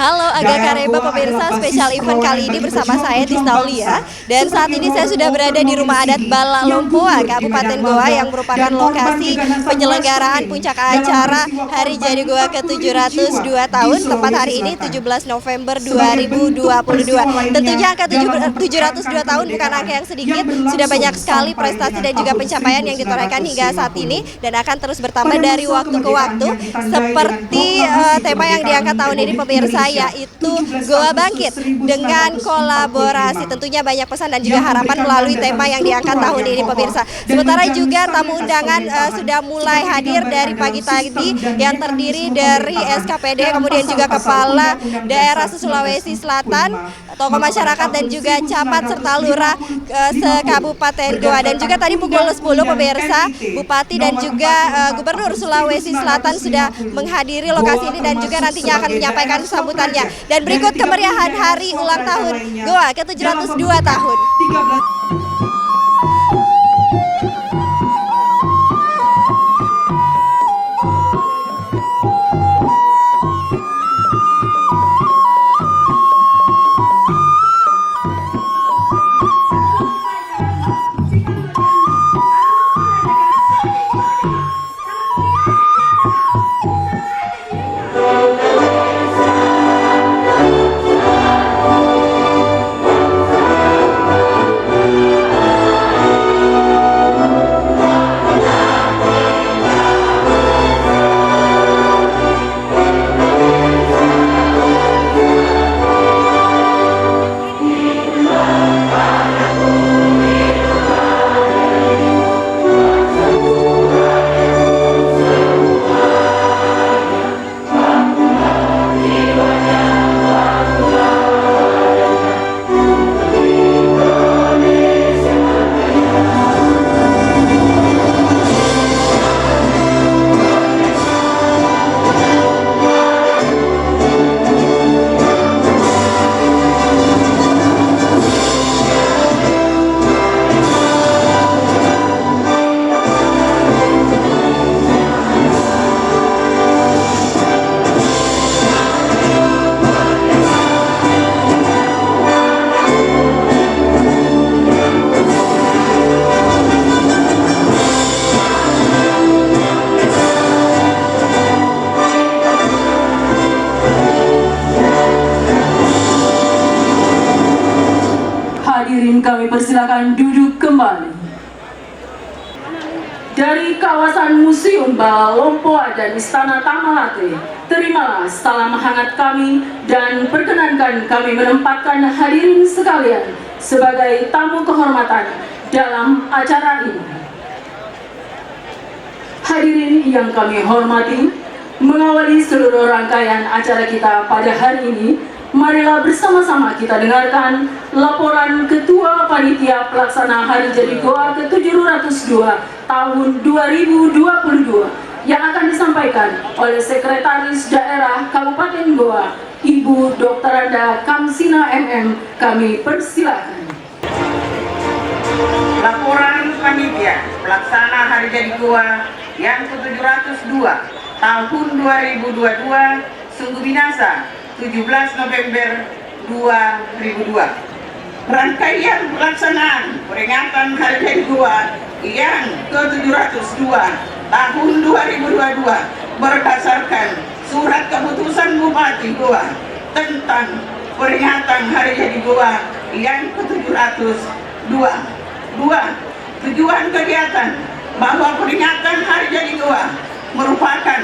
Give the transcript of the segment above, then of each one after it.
Halo Aga Kareba pemirsa, spesial event kali ini bersama saya Tisna Aulia. Dan saat ini saya sudah berada di Rumah Adat Bala Lompoa, Kabupaten Goa yang merupakan lokasi penyelenggaraan puncak acara Hari Jadi Goa ke-702 tahun, tepat hari ini 17 November 2022. Tentunya angka 702 tahun bukan angka yang sedikit, sudah banyak sekali prestasi dan juga pencapaian yang ditorehkan hingga saat ini dan akan terus bertambah dari waktu ke waktu. Seperti tema yang diangkat tahun ini pemirsa, yaitu Goa Bangkit dengan kolaborasi. Tentunya banyak pesan dan juga harapan melalui tema yang diangkat tahun ini pemirsa. Sementara juga tamu undangan sudah mulai hadir dari pagi tadi yang terdiri dari SKPD, kemudian juga Kepala Daerah Sulawesi Selatan, tokoh masyarakat dan juga camat serta lurah se-Kabupaten Goa. Dan juga tadi pukul 10 pemirsa, Bupati dan juga Gubernur Sulawesi Selatan sudah menghadiri lokasi ini dan juga nantinya akan menyampaikan sambutannya. Dan berikut kemeriahan hari ulang tahun Goa ke-702 tahun. Hadirin kami persilakan duduk kembali. Dari kawasan Museum Bala Lompoa dan Istana Tamalate, terimalah salam hangat kami dan perkenankan kami menempatkan hadirin sekalian sebagai tamu kehormatan dalam acara ini. Hadirin yang kami hormati, mengawali seluruh rangkaian acara kita pada hari ini, marilah bersama-sama kita dengarkan laporan Ketua Panitia Pelaksana Hari Jadi Goa ke-702 tahun 2022 yang akan disampaikan oleh Sekretaris Daerah Kabupaten Goa, Ibu Dr. Anda Kamsina MM. Kami persilakan. Laporan Panitia Pelaksana Hari Jadi Goa yang ke-702 tahun 2022 sungguh binasa 17 November 2002. Rangkaian pelaksanaan peringatan Hari Jadi Goa yang ke-702 tahun 2022 berdasarkan surat keputusan Bupati Goa tentang peringatan Hari Jadi Goa yang ke-702. Tujuan kegiatan bahwa peringatan Hari Jadi Goa merupakan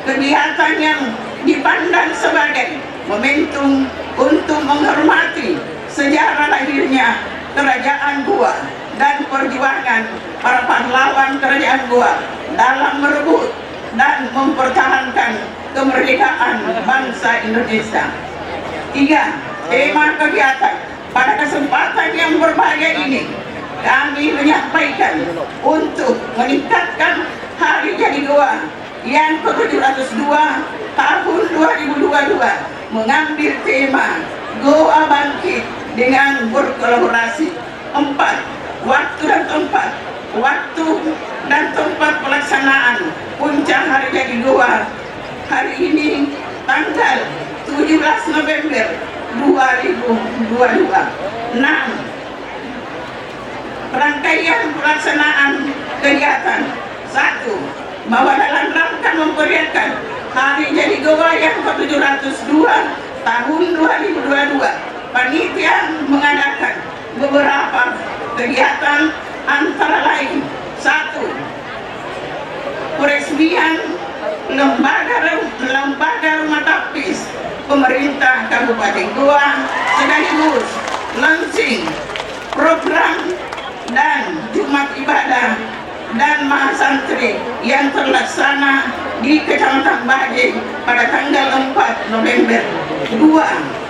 kegiatan yang dipandang sebagai momentum untuk menghormati sejarah lahirnya Kerajaan Goa dan perjuangan para pahlawan Kerajaan Goa dalam merebut dan mempertahankan kemerdekaan bangsa Indonesia. 3. Tema kegiatan pada kesempatan yang berbahagia ini kami menyampaikan untuk meningkatkan Hari Jadi Goa yang ke-702 tahun 2022 mengambil tema Goa Bangkit dengan berkolaborasi. 4. Waktu dan tempat. Waktu dan tempat pelaksanaan puncak Hari Jadi Goa hari ini tanggal 17 November 2022. 6. Rangkaian pelaksanaan kegiatan. 1. Bahwa dalam rangka memeriahkan Hari Jadi Goa yang ke-702 tahun 2022, panitia mengadakan beberapa kegiatan antara lain. 1. Peresmian lembaga rumah tapis pemerintah Kabupaten Goa sekaligus launching program dan Jumat Ibadah dan Mahasantri yang terlaksana di Kecamatan Bajing pada tanggal 4 November. 2.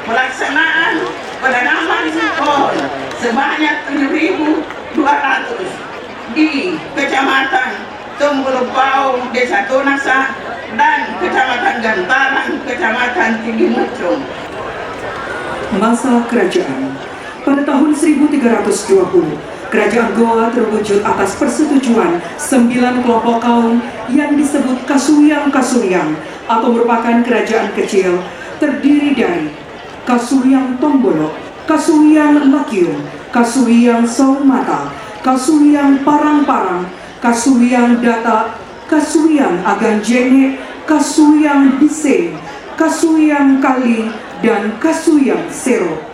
Pelaksanaan penanaman pohon sebanyak 7.200 di Kecamatan Tumburupau, Desa Tonasa, dan Kecamatan Gantaran, Kecamatan Tinggi Mucung. Masa kerajaan. Pada tahun 1320, Kerajaan Goa terwujud atas persetujuan 9 kelompok kaum yang disebut Kasuyang-Kasuyang atau merupakan kerajaan kecil terdiri dari Kasuyang Tombolok, Kasuyang Lakium, Kasuyang Saumata, Kasuyang Parang-Parang, Kasuyang Data, Kasuyang Aganjene, Kasuyang Bise, Kasuyang Kali, dan Kasuyang Sero.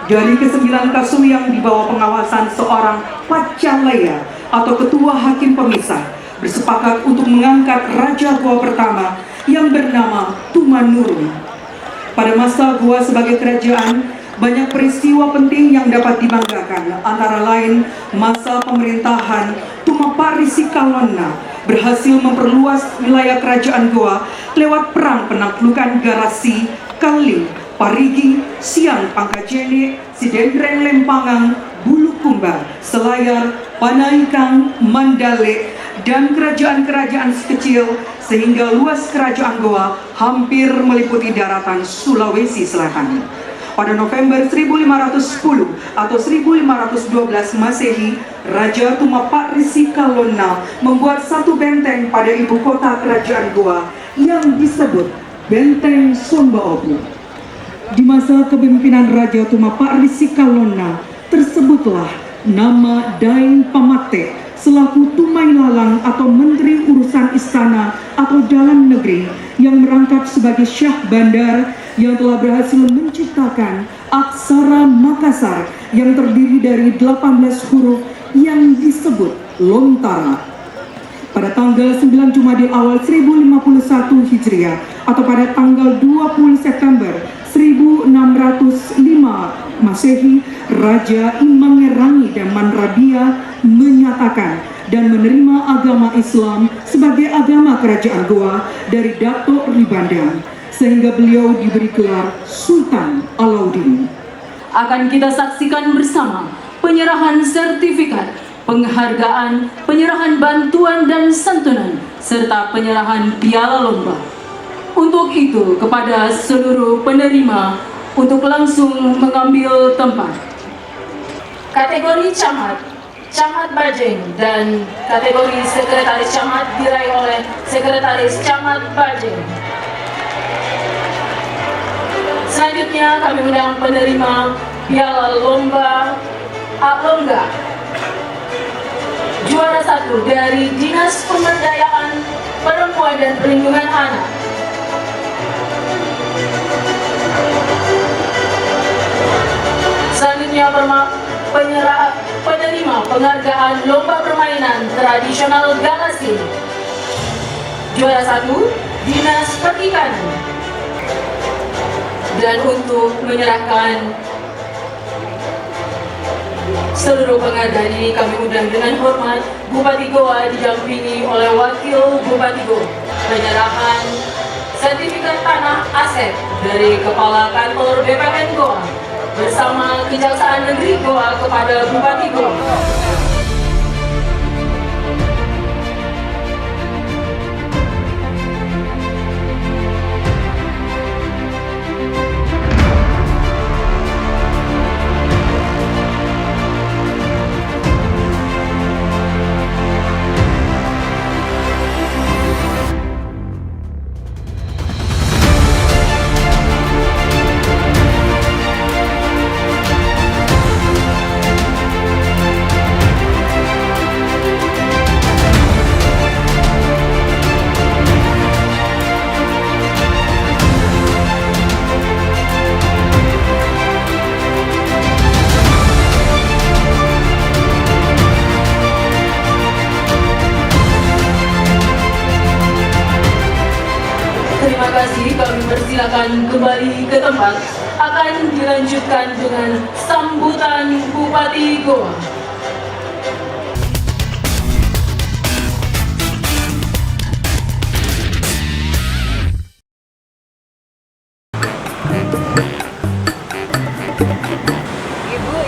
Dari ke-9 kasuyang di bawah pengawasan seorang Pacalaya atau ketua hakim pemisah bersepakat untuk mengangkat Raja Goa pertama yang bernama Tumanurun. Pada masa Goa sebagai kerajaan, banyak peristiwa penting yang dapat dibanggakan, antara lain masa pemerintahan Tumapari Sikalona berhasil memperluas wilayah kerajaan Goa lewat perang penaklukan Garasi, Kaling, Parigi, Siang Pangkajene, Sidendreng Lempangang, Bulukumba, Selayar, Panaikang, Mandale, dan kerajaan-kerajaan sekecil sehingga luas kerajaan Goa hampir meliputi daratan Sulawesi Selatan. Pada November 1510 atau 1512 Masehi, Raja Tumapari Sikalona membuat satu benteng pada ibu kota kerajaan Goa yang disebut Benteng Sombaobu. Di masa kepemimpinan Raja Tumapari Sikalona, tersebutlah nama Daeng Pamate selaku Tumai Lalang atau Menteri Urusan Istana atau Dalam Negeri yang merangkap sebagai Syah Bandar yang telah berhasil menciptakan aksara Makassar yang terdiri dari 18 huruf yang disebut Lontara. Pada tanggal 9 Jumadil Awal 1051 Hijriah atau pada tanggal 20 September 1605 Masehi, Raja Imangerangi dan Manrabia menyatakan dan menerima agama Islam sebagai agama kerajaan Goa dari Datuk Ribandang, sehingga beliau diberi gelar Sultan Alauddin. Akan kita saksikan bersama penyerahan sertifikat, penghargaan, penyerahan bantuan dan santunan, serta penyerahan piala lomba. Untuk itu, kepada seluruh penerima untuk langsung mengambil tempat. Kategori camat, Camat Bajing, dan kategori Sekretaris Camat diraih oleh Sekretaris Camat Bajing. Selanjutnya kami undang penerima piala lomba Alongga. Juara 1 dari Dinas Pemberdayaan Perempuan dan Perlindungan Anak. Selanjutnya penerima penghargaan lomba permainan tradisional Galasi. Juara 1 Dinas Perikanan. Dan untuk menyerahkan seluruh penghargaan ini kami undang dengan hormat Bupati Goa didampingi oleh Wakil Bupati Goa. Penyerahan sertifikat tanah aset dari Kepala Kantor BPN Goa bersama Kejaksaan Negeri Goa kepada Bupati Goa. kasih, kami persilakan kembali ke tempat. Akan dilanjutkan dengan sambutan Bupati Goa.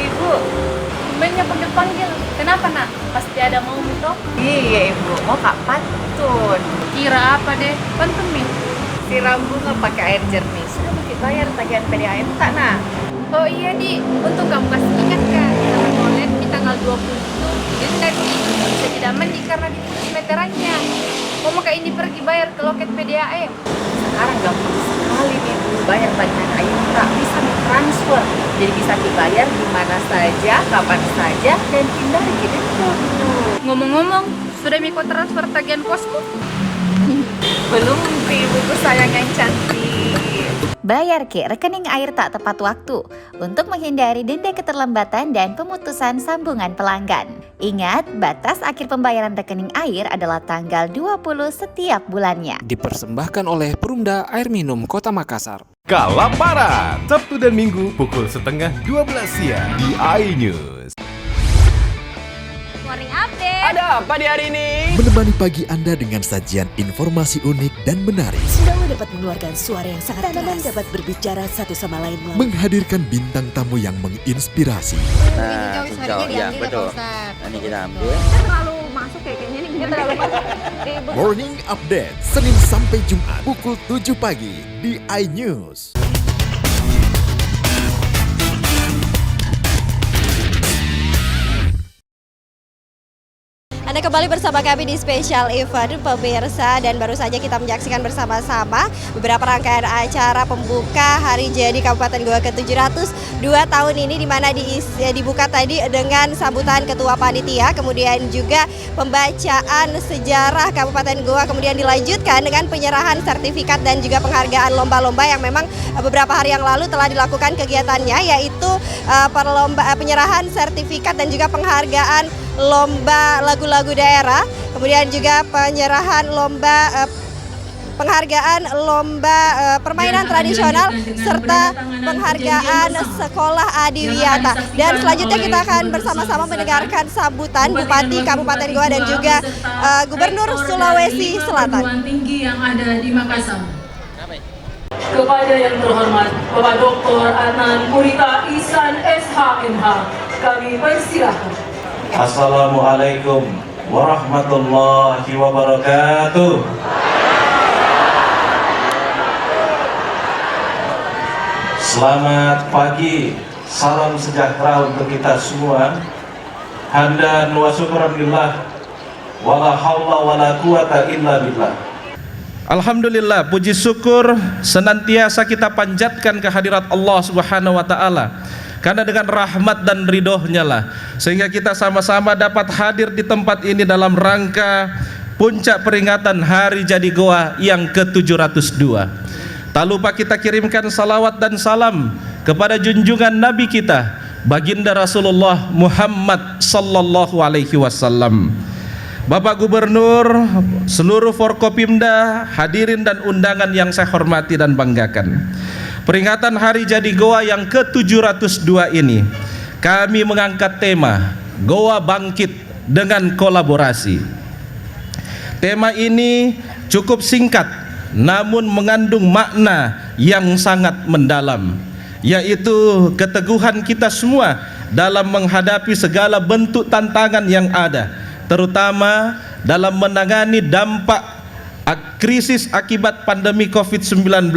Ibu, tumbennya panggil-panggil. Kenapa nak? Pasti ada mau toh? Iya ibu, mau kak pantun. Kira apa deh? Pantun nih. Siram bunga pakai air jernih. Sudah kita bayar tagihan PDAM tak nak? Oh iya di, untung kamu kasih ingat kan. Kalau boleh di tanggal 20 itu denda di bisa tidak mandi karena diputus meterannya. Mau maka ini pergi bayar ke loket PDAM. Sekarang gampang sekali nih bu, bayar tagihan air tak bisa transfer. Jadi bisa dibayar di mana saja, kapan saja, dan hindari denda. Ngomong-ngomong, sudah Miko transfer tagihan kosku? Belum ibuku sayang yang cantik. Bayar ke rekening air tak tepat waktu untuk menghindari denda keterlambatan dan pemutusan sambungan pelanggan. Ingat, batas akhir pembayaran rekening air adalah tanggal 20 setiap bulannya. Dipersembahkan oleh Perumda Air Minum Kota Makassar. Kalaparan, Sabtu dan Minggu pukul 11:30 siang di iNews. Morning update. Ada apa di hari ini? Menemani pagi Anda dengan sajian informasi unik dan menarik. Sundawa dapat mengeluarkan suara yang sangat keras. Tanaman dapat berbicara satu sama lain. Menghadirkan bintang tamu yang menginspirasi. Nah, hijau, ya betul. Ini kita ambil. Terlalu masuk kayaknya ini terlalu masuk. Morning Update, Senin sampai Jumat, pukul 7 pagi di iNews. Anda kembali bersama kami di Special Event pemirsa, dan baru saja kita menyaksikan bersama-sama beberapa rangkaian acara pembuka Hari Jadi Kabupaten Goa ke-702 tahun ini, di mana dibuka tadi dengan sambutan Ketua Panitia, kemudian juga pembacaan sejarah Kabupaten Goa, kemudian dilanjutkan dengan penyerahan sertifikat dan juga penghargaan lomba-lomba yang memang beberapa hari yang lalu telah dilakukan kegiatannya, yaitu penyerahan sertifikat dan juga penghargaan lomba lagu-lagu daerah, kemudian juga penyerahan penghargaan lomba permainan tradisional, serta penghargaan sekolah adiwiyata. Dan selanjutnya kita akan bersama-sama mendengarkan sambutan Bupati Kabupaten Goa dan juga Gubernur Sulawesi Selatan. Tinggi yang ada di Makassar. Kepada yang terhormat Bapak Dr. Adnan Purita Ihsan SHMH, kami persilahkan. Assalamualaikum warahmatullahi wabarakatuh. Selamat pagi, salam sejahtera untuk kita semua. Hamdan wa syukran lillah, wala haula wala quwata illa billah. Alhamdulillah, puji syukur senantiasa kita panjatkan kehadirat Allah Subhanahu wa taala. Karena dengan rahmat dan ridhonya lah sehingga kita sama-sama dapat hadir di tempat ini dalam rangka puncak peringatan Hari Jadi Goa yang ke-702. Tak lupa kita kirimkan salawat dan salam kepada junjungan Nabi kita, Baginda Rasulullah Muhammad sallallahu alaihi wasallam. Bapak Gubernur, seluruh Forkopimda, hadirin dan undangan yang saya hormati dan banggakan. Peringatan Hari Jadi Goa yang ke-702 ini, kami mengangkat tema Goa Bangkit dengan Kolaborasi. Tema ini cukup singkat, namun mengandung makna yang sangat mendalam, yaitu keteguhan kita semua dalam menghadapi segala bentuk tantangan yang ada, terutama dalam menangani dampak krisis akibat pandemi COVID-19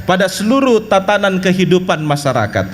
pada seluruh tatanan kehidupan masyarakat.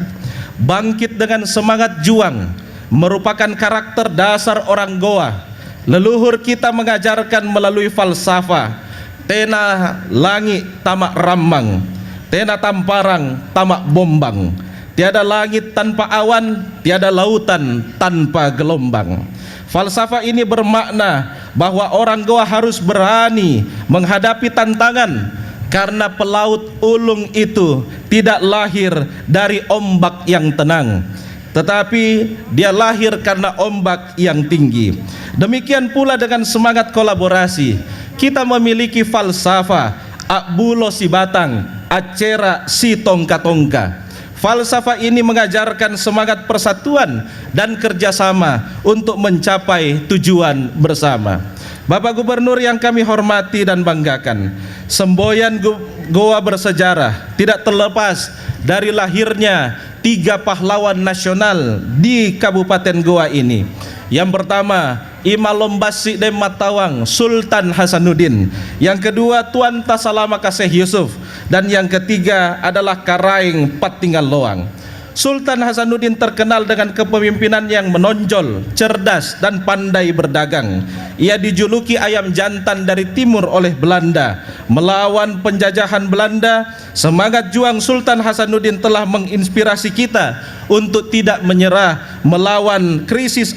Bangkit dengan semangat juang merupakan karakter dasar orang Goa. Leluhur kita mengajarkan melalui falsafah, tena langit tamak rambang, tena tamparang tamak bombang. Tiada langit tanpa awan, tiada lautan tanpa gelombang. Falsafah ini bermakna bahwa orang Goa harus berani menghadapi tantangan, karena pelaut ulung itu tidak lahir dari ombak yang tenang, tetapi dia lahir karena ombak yang tinggi. Demikian pula dengan semangat kolaborasi, kita memiliki falsafah Akbulo si batang, acera si tongka-tongka. Falsafah ini mengajarkan semangat persatuan dan kerjasama untuk mencapai tujuan bersama. Bapak Gubernur yang kami hormati dan banggakan, semboyan Goa bersejarah tidak terlepas dari lahirnya 3 pahlawan nasional di Kabupaten Goa ini. Yang pertama, Imalombasi Dem Matawang Sultan Hasanuddin. Yang kedua, Tuan Tasalama Kasih Yusuf. Dan yang ketiga adalah Karaing Patinggal Loang. Sultan Hasanuddin terkenal dengan kepemimpinan yang menonjol, cerdas dan pandai berdagang. Ia dijuluki ayam jantan dari timur oleh Belanda. Melawan penjajahan Belanda, semangat juang Sultan Hasanuddin telah menginspirasi kita untuk tidak menyerah melawan krisis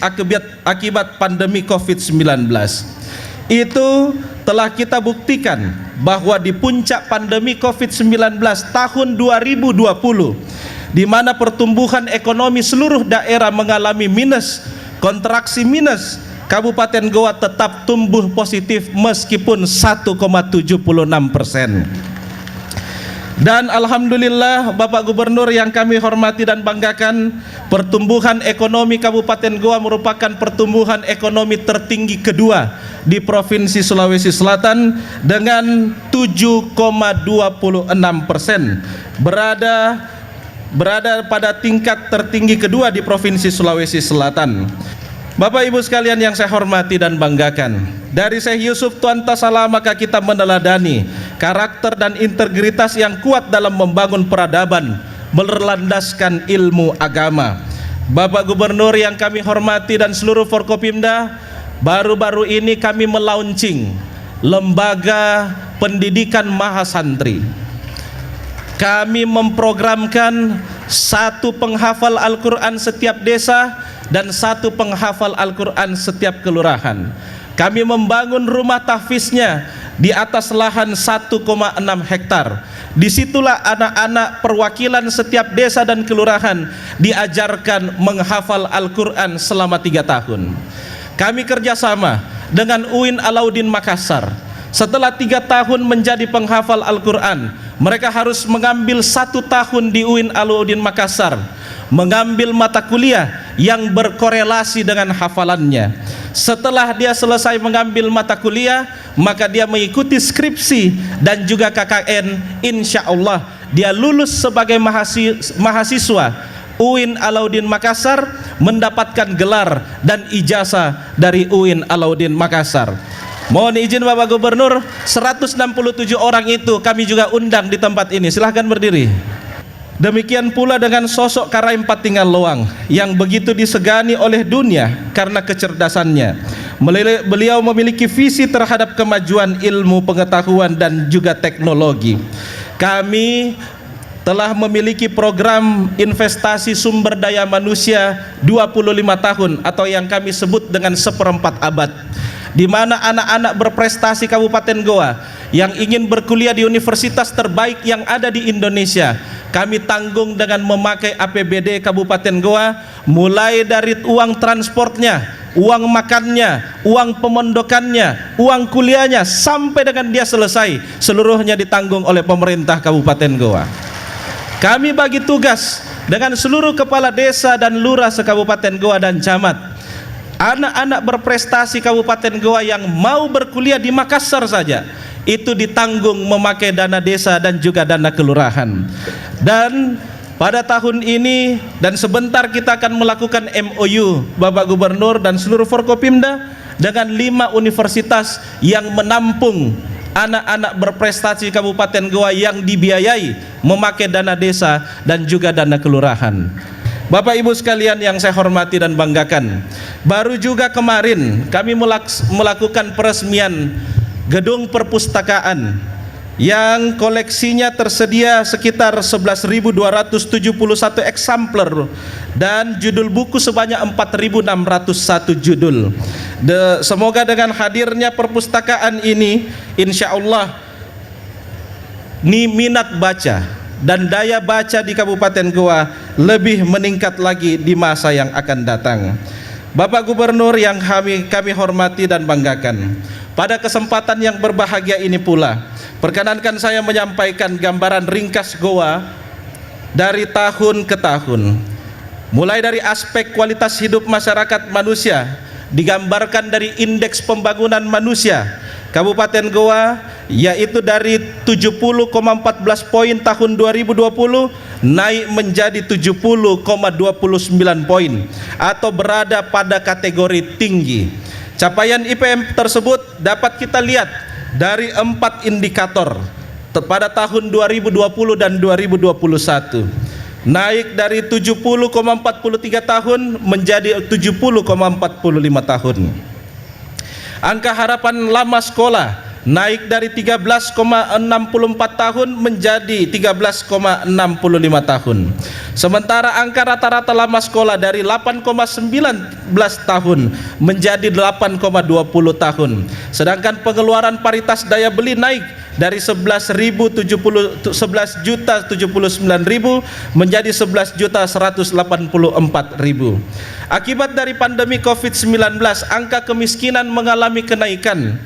akibat pandemi COVID-19. Itu telah kita buktikan bahwa di puncak pandemi COVID-19 tahun 2020, di mana pertumbuhan ekonomi seluruh daerah mengalami minus, kontraksi minus, Kabupaten Goa tetap tumbuh positif meskipun 1,76%. Dan alhamdulillah Bapak Gubernur yang kami hormati dan banggakan, pertumbuhan ekonomi Kabupaten Goa merupakan pertumbuhan ekonomi tertinggi kedua di Provinsi Sulawesi Selatan dengan 7,26%, berada pada tingkat tertinggi kedua di Provinsi Sulawesi Selatan. Bapak Ibu sekalian yang saya hormati dan banggakan, dari Syekh Yusuf Tuan Tasala maka kita meneladani karakter dan integritas yang kuat dalam membangun peradaban berlandaskan ilmu agama. Bapak Gubernur yang kami hormati dan seluruh Forkopimda, baru-baru ini kami melaunching lembaga pendidikan mahasantri. Kami memprogramkan 1 penghafal Al-Quran setiap desa dan 1 penghafal Al-Quran setiap kelurahan. Kami membangun rumah tahfiznya di atas lahan 1,6 hektar. Disitulah anak-anak perwakilan setiap desa dan kelurahan diajarkan menghafal Al-Quran selama 3 tahun. Kami kerjasama dengan UIN Alauddin Makassar. Setelah 3 tahun menjadi penghafal Al-Quran, mereka harus mengambil 1 tahun di UIN Alauddin Makassar, mengambil mata kuliah yang berkorelasi dengan hafalannya. Setelah dia selesai mengambil mata kuliah, maka dia mengikuti skripsi dan juga KKN. Insya Allah dia lulus sebagai mahasiswa UIN Alauddin Makassar, mendapatkan gelar dan ijazah dari UIN Alauddin Makassar. Mohon izin Bapak Gubernur, 167 orang itu kami juga undang di tempat ini. Silahkan berdiri. Demikian pula dengan sosok Karaing Patinggal Loang yang begitu disegani oleh dunia karena kecerdasannya. Beliau memiliki visi terhadap kemajuan ilmu pengetahuan dan juga teknologi. Kami telah memiliki program investasi sumber daya manusia 25 tahun atau yang kami sebut dengan 1/4 abad, di mana anak-anak berprestasi Kabupaten Goa yang ingin berkuliah di universitas terbaik yang ada di Indonesia, kami tanggung dengan memakai APBD Kabupaten Goa, mulai dari uang transportnya, uang makannya, uang pemondokannya, uang kuliahnya, sampai dengan dia selesai, seluruhnya ditanggung oleh pemerintah Kabupaten Goa. Kami bagi tugas dengan seluruh kepala desa dan lurah se-Kabupaten Goa dan camat. Anak-anak berprestasi Kabupaten Goa yang mau berkuliah di Makassar saja, itu ditanggung memakai dana desa dan juga dana kelurahan. Dan pada tahun ini dan sebentar kita akan melakukan MOU Bapak Gubernur dan seluruh Forkopimda dengan 5 universitas yang menampung anak-anak berprestasi Kabupaten Goa yang dibiayai memakai dana desa dan juga dana kelurahan. Bapak Ibu sekalian yang saya hormati dan banggakan, baru juga kemarin kami melakukan peresmian gedung perpustakaan yang koleksinya tersedia sekitar 11.271 eksemplar dan judul buku sebanyak 4.601 judul. Semoga dengan hadirnya perpustakaan ini, insya Allah minat baca dan daya baca di Kabupaten Goa lebih meningkat lagi di masa yang akan datang. Bapak Gubernur yang kami hormati dan banggakan, pada kesempatan yang berbahagia ini pula perkenankan saya menyampaikan gambaran ringkas Goa dari tahun ke tahun. Mulai dari aspek kualitas hidup masyarakat manusia, digambarkan dari indeks pembangunan manusia Kabupaten Goa, yaitu dari 70,14 poin tahun 2020 naik menjadi 70,29 poin atau berada pada kategori tinggi. Capaian IPM tersebut dapat kita lihat dari 4 indikator pada tahun 2020 dan 2021, naik dari 70,43 tahun menjadi 70,45 tahun. Angka harapan lama sekolah naik dari 13,64 tahun menjadi 13,65 tahun. Sementara angka rata-rata lama sekolah dari 8,19 tahun menjadi 8,20 tahun. Sedangkan pengeluaran paritas daya beli naik dari 11.079.000 menjadi 11.184.000. Akibat dari pandemi COVID-19, angka kemiskinan mengalami kenaikan,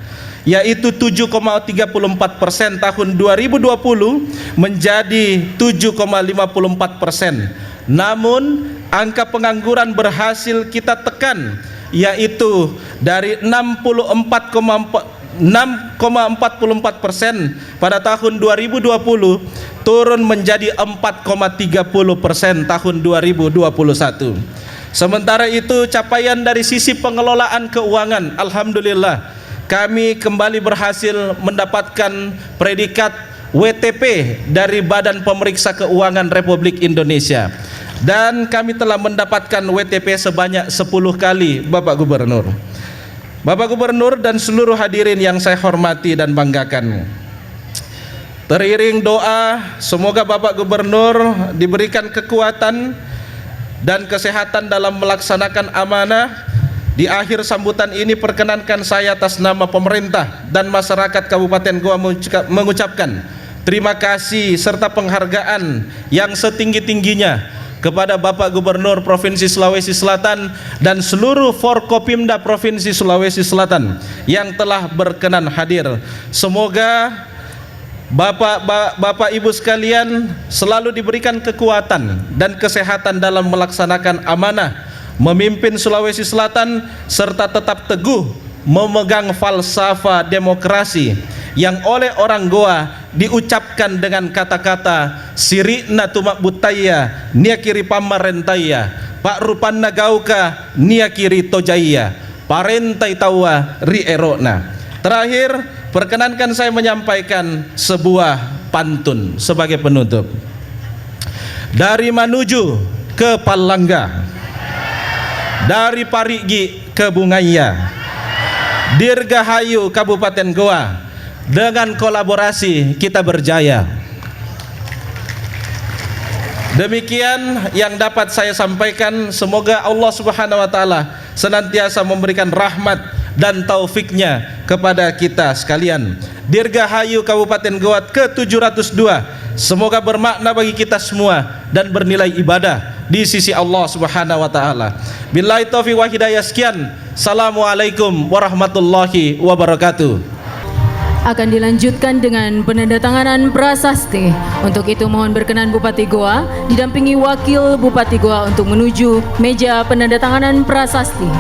yaitu 7,34% tahun 2020 menjadi 7,54%. Namun angka pengangguran berhasil kita tekan, yaitu dari 6,44% pada tahun 2020 turun menjadi 4,30% tahun 2021. Sementara itu capaian dari sisi pengelolaan keuangan, alhamdulillah kami kembali berhasil mendapatkan predikat WTP dari Badan Pemeriksa Keuangan Republik Indonesia, dan kami telah mendapatkan WTP sebanyak 10 kali, Bapak Gubernur. Bapak Gubernur dan seluruh hadirin yang saya hormati dan banggakan, teriring doa semoga Bapak Gubernur diberikan kekuatan dan kesehatan dalam melaksanakan amanah. Di akhir sambutan ini perkenankan saya atas nama pemerintah dan masyarakat Kabupaten Goa mengucapkan terima kasih serta penghargaan yang setinggi-tingginya kepada Bapak Gubernur Provinsi Sulawesi Selatan dan seluruh Forkopimda Provinsi Sulawesi Selatan yang telah berkenan hadir. Semoga Bapak Ibu sekalian selalu diberikan kekuatan dan kesehatan dalam melaksanakan amanah memimpin Sulawesi Selatan, serta tetap teguh memegang falsafah demokrasi yang oleh orang Goa diucapkan dengan kata-kata sirina tumak butaya nia kiri pamarentaya pak rupanna gauka nia kiri tojaya parentai tawa ri erona. Terakhir, perkenankan saya menyampaikan sebuah pantun sebagai penutup. Dari Manuju ke Palangga, dari Parigi ke Bungaya, Dirgahayu Kabupaten Goa, dengan kolaborasi kita berjaya. Demikian yang dapat saya sampaikan. Semoga Allah Subhanahu wa taala senantiasa memberikan rahmat dan taufiknya kepada kita sekalian. Dirgahayu Kabupaten Goa ke-702 semoga bermakna bagi kita semua dan bernilai ibadah di sisi Allah Subhanahu wa taala. Billahi taufiq wa hidayah, sekian. Assalamualaikum warahmatullahi wabarakatuh. Akan dilanjutkan dengan penandatanganan prasasti. Untuk itu mohon berkenan Bupati Goa didampingi Wakil Bupati Goa untuk menuju meja penandatanganan prasasti.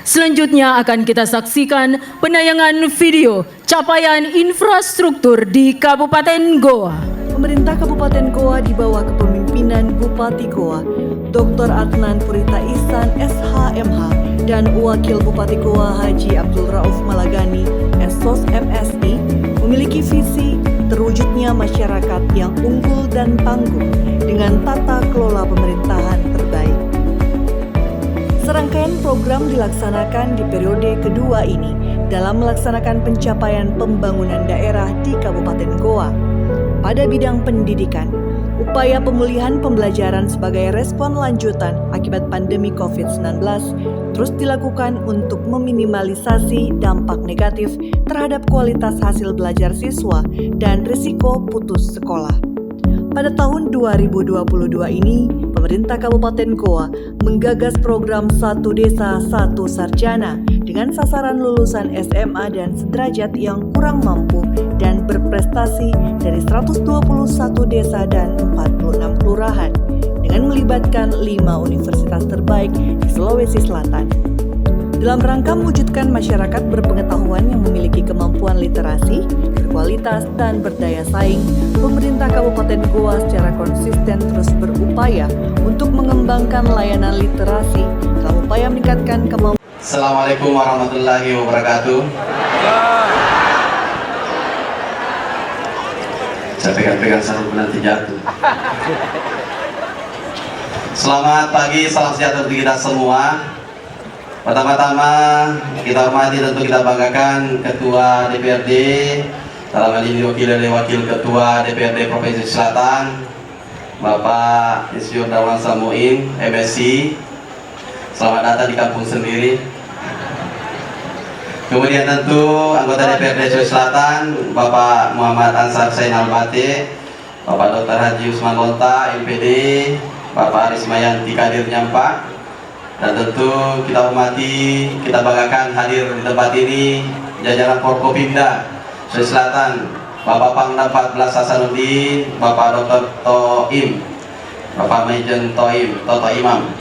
Selanjutnya akan kita saksikan penayangan video capaian infrastruktur di Kabupaten Goa. Pemerintah Kabupaten Goa di bawah kepemimpinan Bupati Goa, Dr. Adnan Purita Ihsan SHMH dan Wakil Bupati Goa Haji Abdul Rauf Malagani SOS MSI memiliki visi terwujudnya masyarakat yang unggul dan tangguh dengan tata kelola pemerintahan terbaik. Serangkaian program dilaksanakan di periode kedua ini dalam melaksanakan pencapaian pembangunan daerah di Kabupaten Goa pada bidang pendidikan, Upaya pemulihan pembelajaran sebagai respon lanjutan akibat pandemi COVID-19 terus dilakukan untuk meminimalisasi dampak negatif terhadap kualitas hasil belajar siswa dan risiko putus sekolah. Pada tahun 2022 ini, pemerintah Kabupaten Goa menggagas program Satu Desa Satu Sarjana dengan sasaran lulusan SMA dan sederajat yang kurang mampu dan berprestasi dari 121 desa dan 46 kelurahan dengan melibatkan 5 universitas terbaik di Sulawesi Selatan. Dalam rangka mewujudkan masyarakat berpengetahuan yang memiliki kemampuan literasi, berkualitas, dan berdaya saing, pemerintah Kabupaten Goa secara konsisten terus berupaya untuk mengembangkan layanan literasi dalam upaya meningkatkan kemampuan. Assalamualaikum warahmatullahi wabarakatuh. Saya pegang-pegang sarung nanti jatuh. Selamat pagi, salam sejahtera untuk kita semua. Pertama-tama kita hormati, tentu kita banggakan Ketua DPRD, dalam hal ini diwakili Wakil Ketua DPRD Provinsi Selatan, Bapak Insinyur Darwan Samuin, MSI. Selamat datang di kampung sendiri. Kemudian tentu anggota DPRD Sulawesi Selatan, Bapak Muhammad Ansar Zainal Bate, Bapak Dr. Haji Usman Lonta, MPD, Bapak Aris Mayanti Kadir Nyampak. Dan tentu kita hormati, kita banggakan hadir di tempat ini jajaran Forkopimda Sulawesi Selatan, Bapak Pangdam 14 Hasanuddin, Bapak Dr. Toim, Bapak Majen Toto Imam.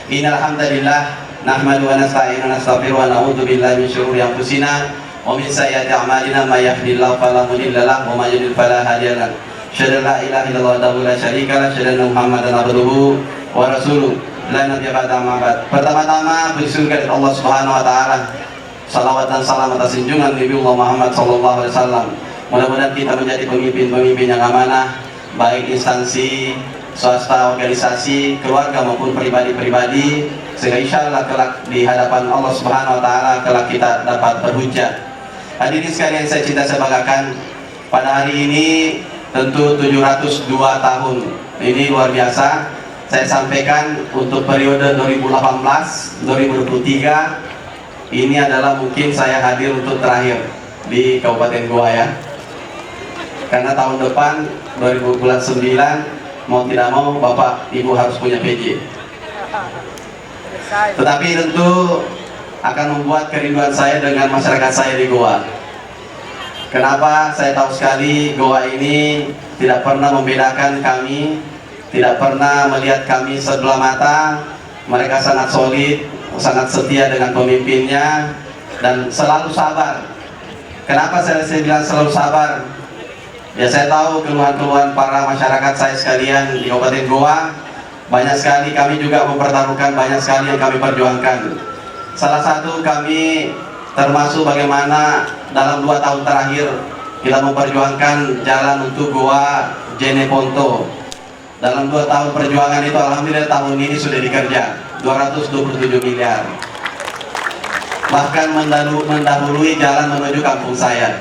Innal hamdalillah nahmadu wa nasta'inu wa nastaghfiru wa na'udzu billahi min syururi anfusina wa min sayyiati a'malina may yahdihillahu fala mudilla lahu wa may yudlil fala hadiya lahu. Asyhadu an la ilaha illallah wahdahu la syarika lahu, asyhadu anna Muhammadan abduhu wa rasuluh. Pertama-tama bersyukur kepada Allah Subhanahu wa taala. Salawat dan salam atas junjungan Nabiullah Muhammad sallallahu alaihi wasallam. Mudah-mudahan kita menjadi pemimpin-pemimpin yang amanah, baik instansi, swasta, organisasi, keluarga maupun pribadi-pribadi, sehingga insyaallah kelak di hadapan Allah Subhanahu wa taala kelak kita dapat berhujjah. Hadirin sekalian saya cinta saya banggakan, pada hari ini tentu 702 tahun. Ini luar biasa. Saya sampaikan untuk periode 2018-2023 ini adalah mungkin saya hadir untuk terakhir di Kabupaten Goa ya. Karena tahun depan 2009 mau tidak mau Bapak Ibu harus punya PJ. Tetapi tentu akan membuat kerinduan saya dengan masyarakat saya di Goa. Kenapa? Saya tahu sekali Goa ini tidak pernah membedakan kami, tidak pernah melihat kami sebelah mata. Mereka sangat solid, sangat setia dengan pemimpinnya, dan selalu sabar. Kenapa saya bilang selalu sabar? Ya saya tahu keluhan-keluhan para masyarakat saya sekalian di Kabupaten Goa. Banyak sekali kami juga mempertaruhkan, banyak sekali yang kami perjuangkan. Salah satu kami termasuk bagaimana dalam 2 tahun terakhir kita memperjuangkan jalan untuk Goa Jeneponto. Dalam 2 tahun perjuangan itu alhamdulillah tahun ini sudah dikerja 227 miliar. Bahkan mendahului jalan menuju kampung saya.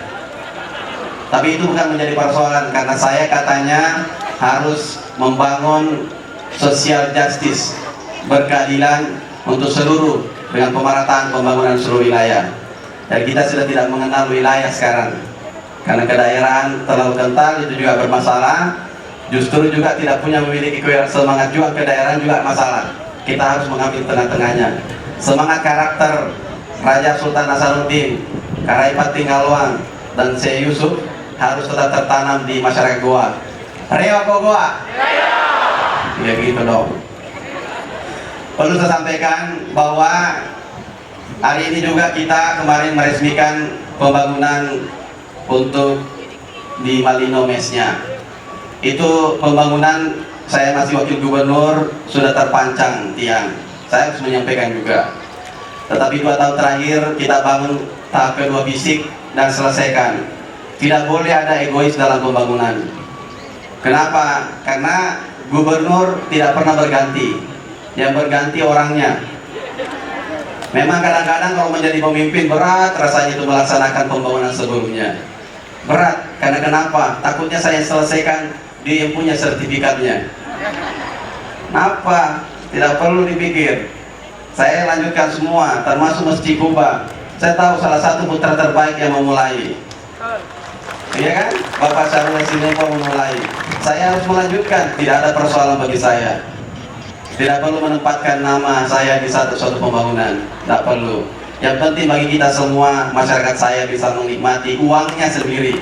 Tapi itu bukan menjadi persoalan, karena saya katanya harus membangun social justice, berkeadilan untuk seluruh, dengan pemerataan pembangunan seluruh wilayah. Dan kita sudah tidak mengenal wilayah sekarang, karena kedaerahan terlalu kental, itu juga bermasalah. Justru juga tidak punya memiliki semangat juang kedaerahan juga masalah. Kita harus mengambil tengah-tengahnya. Semangat karakter Raja Sultan Hasanuddin, Karaipat Tinggalwang, dan Syekh Yusuf harus tetap tertanam di masyarakat Goa. Reo Goa. Ya gitu dong. Perlu saya sampaikan bahwa hari ini juga kita kemarin meresmikan pembangunan untuk di Malino Mesnya. Itu pembangunan, saya masih wakil gubernur, sudah terpancang tiang. Saya harus menyampaikan juga. Tetapi 2 tahun terakhir kita bangun tahap kedua fisik dan selesaikan. Tidak boleh ada egois dalam pembangunan. Kenapa? Karena gubernur tidak pernah berganti, yang berganti orangnya. Memang kadang-kadang kalau menjadi pemimpin berat rasanya itu melaksanakan pembangunan sebelumnya. Berat, karena kenapa? Takutnya saya selesaikan dia yang punya sertifikatnya. Apa? Tidak perlu dipikir. Saya lanjutkan semua, termasuk Masjid Kuba. Saya tahu salah satu putra terbaik yang memulai. Iya kan? Bapak Syahrul Yassin Limpo memulai. Saya harus melanjutkan, tidak ada persoalan bagi saya. Tidak perlu menempatkan nama saya di satu pembangunan, tidak perlu. Yang penting bagi kita semua, masyarakat saya bisa menikmati uangnya sendiri,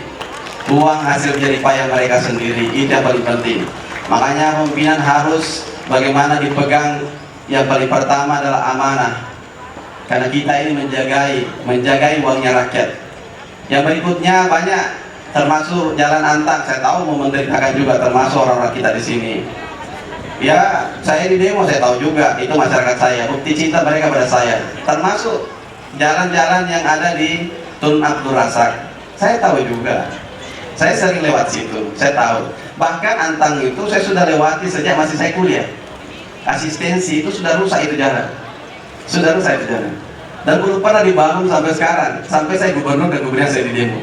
uang hasil jerih payah mereka sendiri, itu yang paling penting. Makanya pemimpinan harus bagaimana dipegang. Yang paling pertama adalah amanah, karena kita ini menjagai uangnya rakyat. Yang berikutnya banyak, termasuk jalan antang. Saya tahu mau menderitakan juga, termasuk orang-orang kita di sini. Ya, saya di demo, saya tahu juga itu masyarakat saya, bukti cinta mereka pada saya. Termasuk jalan-jalan yang ada di Tun Abdul Razak, saya tahu juga. Saya sering lewat situ, saya tahu. Bahkan antang itu saya sudah lewati sejak masih saya kuliah. Asistensi itu sudah rusak itu jalan, dan belum pernah dibangun sampai sekarang, sampai saya gubernur dan kemudian saya di demo.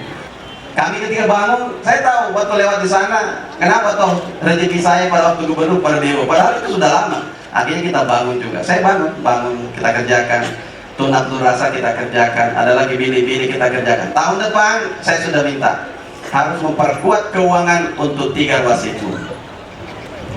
Kami ketika bangun, saya tahu waktu lewat di sana, kenapa toh rezeki saya pada waktu gubernur pada demo, padahal itu sudah lama. Akhirnya kita bangun juga, saya bangun kita kerjakan. Tun Abdul Razak kita kerjakan, ada lagi bili-bili kita kerjakan. Tahun depan saya sudah minta harus memperkuat keuangan untuk 3 ruas itu,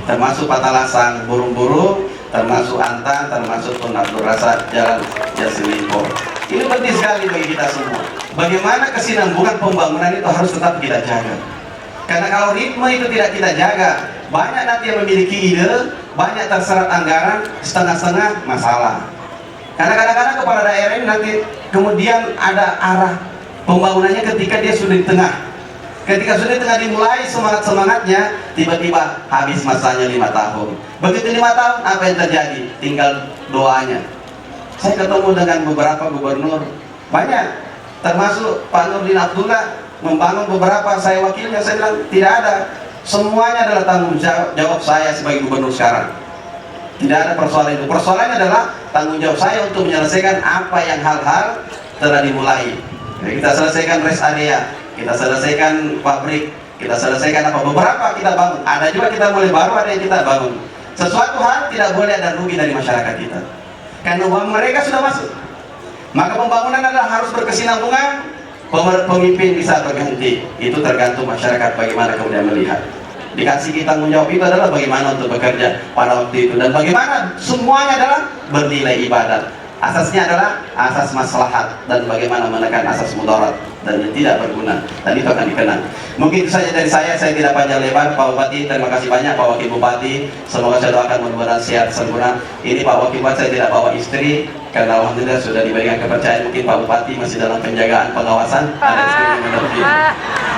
termasuk Patalasang, Burung-Burung, termasuk Antan, termasuk Tun Abdul Razak, Jalan Yassin Limpo. Ini penting sekali bagi kita semua. Bagaimana kesinambungan pembangunan itu harus tetap kita jaga. Karena kalau ritme itu tidak kita jaga, banyak nanti yang memiliki ide, banyak terserat anggaran, setengah-setengah masalah. Karena kadang-kadang kepala daerah ini nanti kemudian ada arah pembangunannya ketika dia sudah di tengah. Ketika sudah tengah dimulai semangat-semangatnya, tiba-tiba habis masanya 5 tahun. Begitu 5 tahun, apa yang terjadi? Tinggal doanya. Saya ketemu dengan beberapa gubernur, banyak, termasuk Pak Nurdin Abdullah, membangun beberapa, saya wakilnya, saya bilang, tidak ada. Semuanya adalah tanggung jawab saya sebagai gubernur sekarang. Tidak ada persoalan itu. Persoalannya adalah tanggung jawab saya untuk menyelesaikan apa yang hal-hal telah dimulai. Jadi kita selesaikan rest area, kita selesaikan pabrik, kita selesaikan apa, beberapa kita bangun. Ada juga kita mulai baru, ada yang kita bangun. Sesuatu hal tidak boleh ada rugi dari masyarakat kita, karena uang mereka sudah masuk. Maka pembangunan adalah harus berkesinambungan. Pemimpin bisa berganti, itu tergantung masyarakat bagaimana kemudian melihat. Dikasih tanggung jawab itu adalah bagaimana untuk bekerja pada waktu itu, dan bagaimana semuanya adalah bernilai ibadat. Asasnya adalah asas maslahat dan bagaimana menekan asas mudarat dan yang tidak berguna, dan itu akan dikenang. Mungkin itu saja dari saya tidak panjang lebar. Pak Bupati, terima kasih banyak. Pak Wakil Bupati, semoga saya doakan mudah-mudahan sehat sempurna. Ini Pak Wakil Bupati, saya tidak bawa istri karena alhamdulillah sudah diberikan kepercayaan. Mungkin Pak Bupati masih dalam penjagaan pengawasan. Ada istri yang menepi.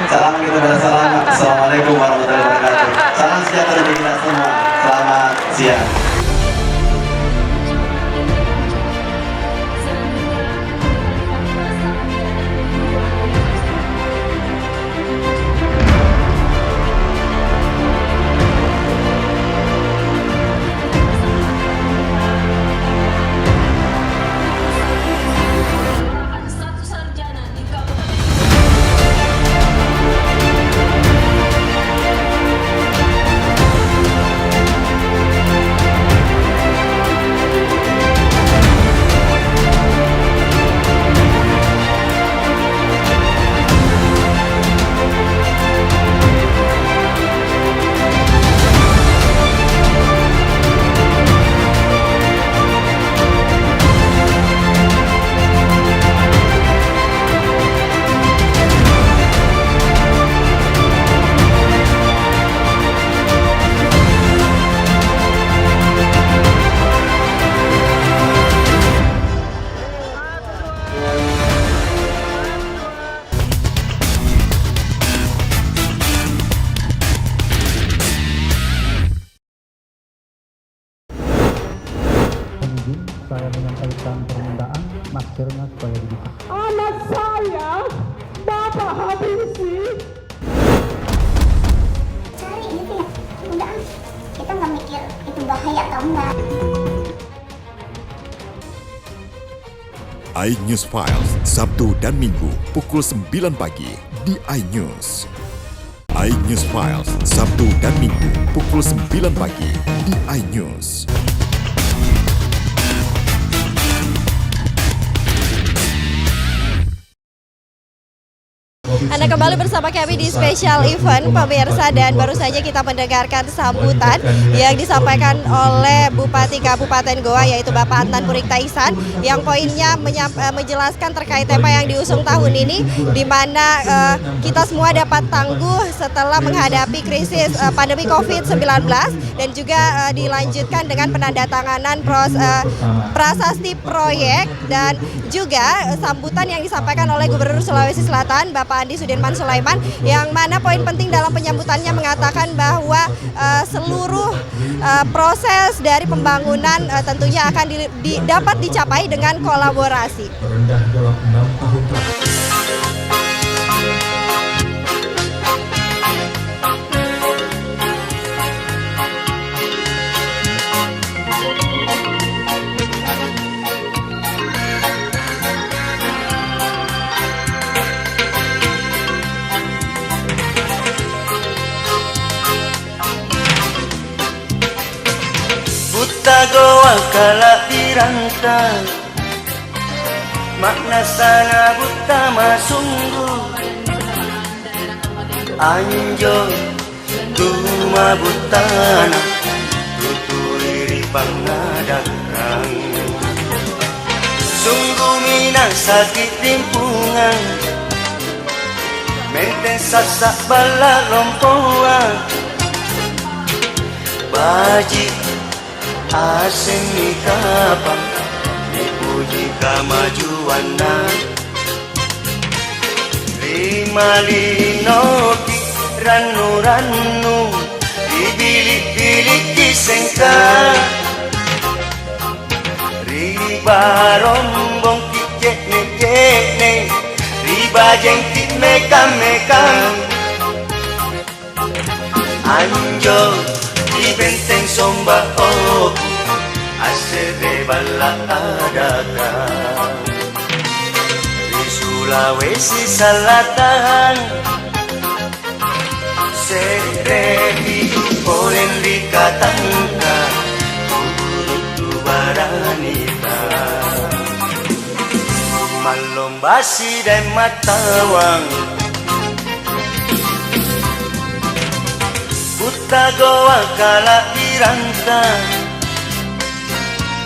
Salam kita pada salam. Assalamualaikum warahmatullahi wabarakatuh. Salam sejahtera bagi kita semua. Selamat siang. Saya menyampaikan permintaan maskernya supaya dibuka. Anak saya, Bapak habisi. Cari gitu ya, udah kita nggak mikir itu bahaya atau enggak. iNews Files, Sabtu dan Minggu pukul 9 pagi di iNews. iNews Files, Sabtu dan Minggu pukul 9 pagi di iNews. Anda kembali bersama kami di special event pemirsa, dan baru saja kita mendengarkan sambutan yang disampaikan oleh Bupati Kabupaten Goa yaitu Bapak Adnan Purita Ihsan, yang poinnya menjelaskan terkait tema yang diusung tahun ini, di mana kita semua dapat tangguh setelah menghadapi krisis pandemi COVID-19, dan juga dilanjutkan dengan penandatanganan prasasti proyek, dan juga sambutan yang disampaikan oleh Gubernur Sulawesi Selatan Bapak Andi Sudirman Sulaiman, yang mana poin penting dalam penyambutannya mengatakan bahwa seluruh proses dari pembangunan tentunya akan dapat dicapai dengan kolaborasi. Goa kala diranta, makna sana buta masunggu, anjo tuma butana, tuturi pangadarang, sungguh minang sakit timpungan, mente sasak bala lompoa, baji asing ni kapang dipuji kamajuanna, lima linoki ranu-ranu dibilik-bilik disengka, riba rombong kicek-necek, riba jengkit mekam-mekam, anjo di benteng somba oku asere bala adakan, di Sulawesi Selatan serebi polen dikatangka kuburutu baranita, malombasi dan matawang buta goa kala diranta,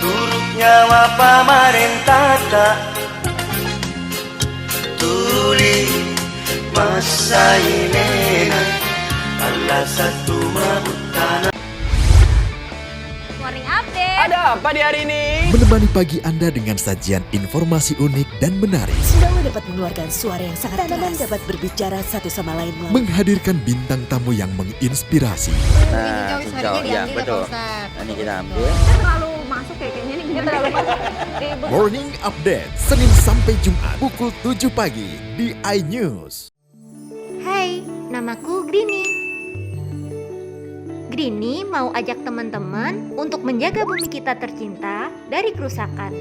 turut nyawa pamarentata, tuli masa inena, ala satu mabutana. Morning update. Ada apa di hari ini? Menemani pagi Anda dengan sajian informasi unik dan menarik. Sudah dapat mengeluarkan suara yang sangat keras, dapat berbicara satu sama lain. Menghadirkan bintang tamu yang menginspirasi. Nah, ya betul. Ini kita ambil. Terlalu masuk kayaknya nih, kita terlalu masuk. Morning Update, Senin sampai Jumat pukul 7 pagi di iNews. Hai, namaku Grini. Grini mau ajak teman-teman untuk menjaga bumi kita tercinta dari kerusakan.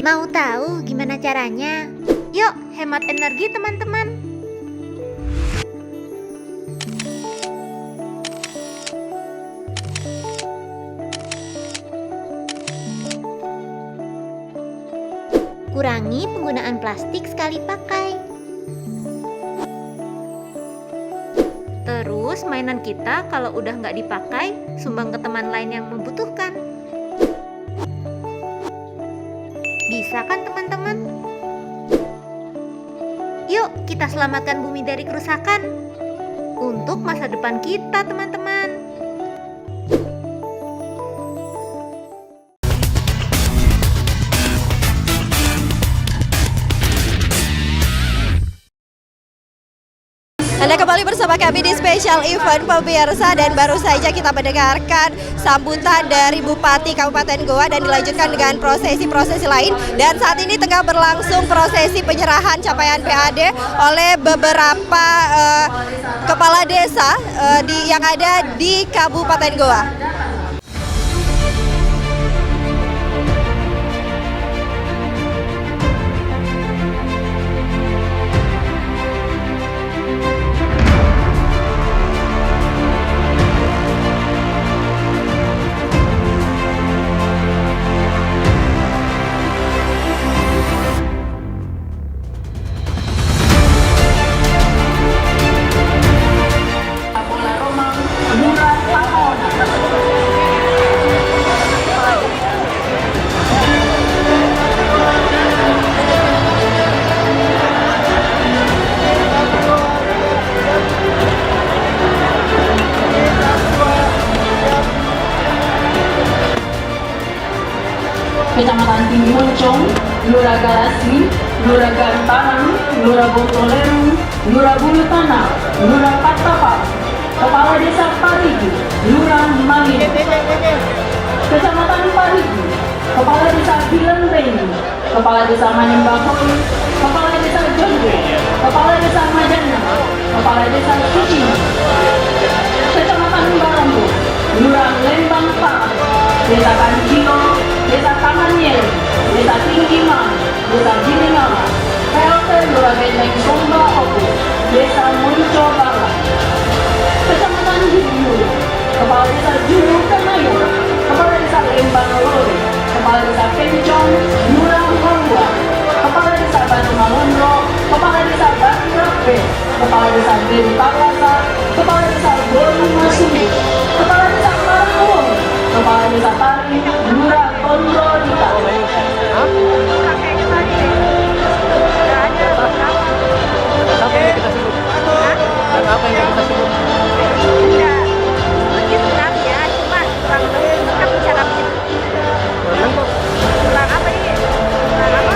Mau tahu gimana caranya? Yuk, hemat energi teman-teman. Kurangi penggunaan plastik sekali pakai. Terus mainan kita kalau udah nggak dipakai, sumbang ke teman lain yang membutuhkan. Bisa kan teman-teman? Yuk kita selamatkan bumi dari kerusakan untuk masa depan kita teman-teman. Anda kembali bersama kami di special event pemirsa, dan baru saja kita mendengarkan sambutan dari Bupati Kabupaten Goa dan dilanjutkan dengan prosesi-prosesi lain, dan saat ini tengah berlangsung prosesi penyerahan capaian PAD oleh beberapa kepala desa yang ada di Kabupaten Goa. Kecamatan Tinggi Moncong, Lurah Galasi, Lurah Gantaran, Lurah Botoleru, Lurah Bulu Tanah, Lurah Patapal, Kepala Desa Parigi, Lurah Mangin, Kecamatan Parigi, Kepala Desa Bilengreni, Kepala Desa Manimbakoi, Kepala Desa Jonggo, Kepala Desa Majana, Kepala Desa Kucing, Kecamatan Baronggo, Lurah Lembang Parang, Desa Kanjiro, Desa Tamanyer, Desa Tinggiman, Desa Jiningala, PLT Lurah Benteng Somba Oku, Desa Munco Barat, Kecamatan Julu, Kepala Desa Julu Kanayo, Kepala Desa Lembang Lore, Kepala Desa Kencong, Lurah Horwa, Kepala Desa Batu Malondro, Kepala Desa Batu Rabe, Kepala Desa Dewi Palasa, Kepala Desa Bolu Masumi, Kepala Desa Parangwong, Kepala Desa Tari, Lurah Kondro Dita. Apa yang kita sebut? Ini sebenarnya cuma kurang lebih kita bicara kurang apa ini? Kurang apa?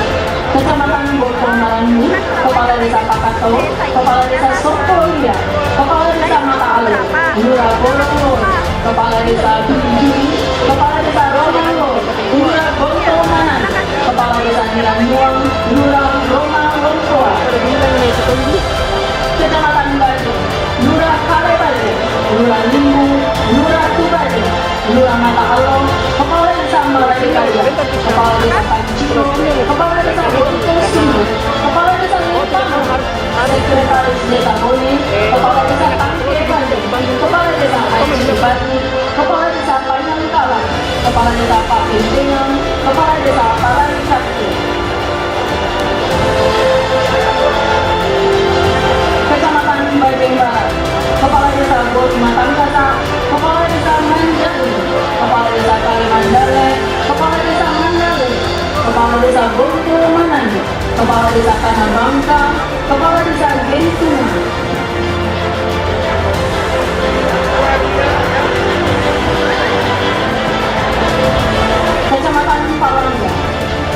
Kecamatan Bogor Marangu, Kepala Desa Pakato, Kepala Desa Sokolia, Kepala Desa Mata Ale, Lurah Bolong, Kepala Desa Bujuri, Kepala Desa Romalo, Lurah Bontomanan, Kepala Desa Nilamuang, Lurah Romang Longkoa, Kecamatan Batu, Lurah Kalebale, Lurah Limbu, Lurah Tubade, Lurah Mata Along, Kepala Desa Maradikaya, Kepala Desa Panciro, Kepala Desa Bontosimo, Kepala Desa Lipano, Sekretaris Desa Boni, Kepala Desa Tangke Bande, Kepala Desa Aji Batu, Kepala Desa Panyangkala, Kepala Desa Papindengan, Kepala Desa Parangkatu. Kecamatan Bajeng Barat, Kepala Desa Bodi Matangkasa, Kepala Desa Manjani, Kepala Desa Kalimandale, Kepala Desa Mandale, Kepala Desa Bongko Manani, Kepala Desa Tanah Bangka, Kepala Desa Gentungan. Kecamatan Palangga,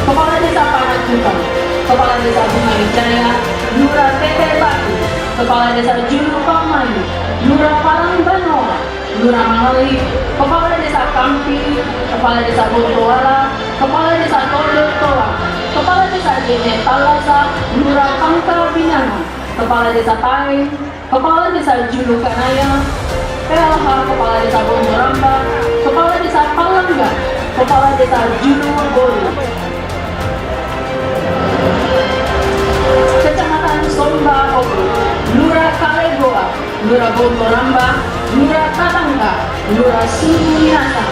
Kepala Desa Panakutang, Kepala Desa Bunga Wijaya, Lurah Tete Batu, Kepala Desa Julu Pamayu, Lurah Palangbanoa, Lurah Mangali, Kepala Desa Kampi, Kepala Desa Bontoala, Kepala Desa Toa, Kepala Desa Jene Talasa, Lurah Pangka Binana, Kepala Desa Taing, Kepala Desa Julu Kanaya, PLH Kepala Desa Bondoramba, Kepala Desa Palangga, Kepala Desa Julu Bolu. Kecamatan Somba Ogo, Lurah Kalegoa, Lurah Bondoramba, Lurah Tatangga, Lurah Sumuyasa,